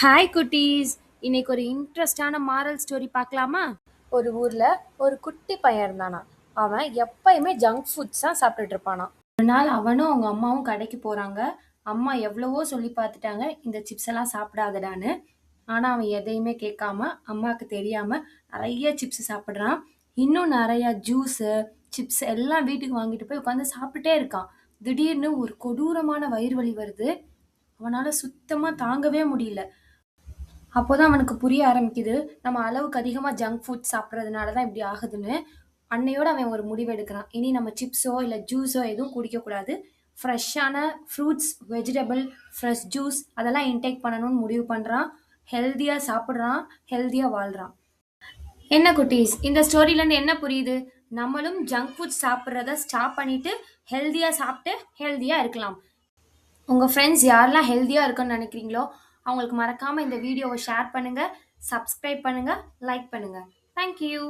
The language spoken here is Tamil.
ஹாய் குட்டீஸ். இன்னைக்கு ஒரு இன்ட்ரெஸ்டான மாரல் ஸ்டோரி பார்க்கலாமா? ஒரு ஊர்ல ஒரு குட்டி பையன் இருந்தானா. அவன் எப்பயுமே ஜங்க் ஃபுட்ஸ் தான் சாப்பிட்டுட்டு இருப்பானா. ஒரு நாள் அவனும் அவங்க அம்மாவும் கடைக்கு போறாங்க. அம்மா எவ்வளவோ சொல்லி பார்த்துட்டாங்க, இந்த சிப்ஸ் எல்லாம் சாப்பிடாதடான்னு. ஆனா அவன் எதையுமே கேட்காம அம்மாக்கு தெரியாம நிறைய சிப்ஸ் சாப்பிடுறான். இன்னும் நிறைய ஜூஸ், சிப்ஸ் எல்லாம் வீட்டுக்கு வாங்கிட்டு போய் உட்காந்து சாப்பிட்டுட்டே இருக்கான். திடீர்னு ஒரு கொடூரமான வயிறு வலி வருது. அவனால சுத்தமா தாங்கவே முடியல. அப்போதான் அவனுக்கு புரிய ஆரம்பிக்குது, நம்ம அளவுக்கு அதிகமா ஜங்க் ஃபுட் சாப்பிடுறதுனால தான் இப்படி ஆகுதுன்னு. அன்னையோட அவன் ஒரு முடிவு எடுக்கிறான். இனி நம்ம சிப்ஸோ இல்ல ஜூஸோ எதுவும் குடிக்கக்கூடாது. ஃப்ரெஷ்ஷான ஃப்ரூட்ஸ், வெஜிடபிள், ஃப்ரெஷ் ஜூஸ் அதெல்லாம் இன்டேக் பண்ணணும்னு முடிவு பண்றான். ஹெல்தியா சாப்பிடுறான், ஹெல்தியா வாழ்றான். என்ன குட்டீஸ், இந்த ஸ்டோரியிலேருந்து என்ன புரியுது? நம்மளும் ஜங்க் ஃபுட் சாப்பிட்றத ஸ்டாப் பண்ணிட்டு ஹெல்தியா சாப்பிட்டு ஹெல்தியா இருக்கலாம். உங்க ஃப்ரெண்ட்ஸ் யாரெல்லாம் ஹெல்தியா இருக்குன்னு நினைக்கிறீங்களோ அவங்களுக்கு மறக்காம இந்த வீடியோவை ஷேர் பண்ணுங்க, சப்ஸ்கிரைப் பண்ணுங்க, லைக் பண்ணுங்க. Thank you.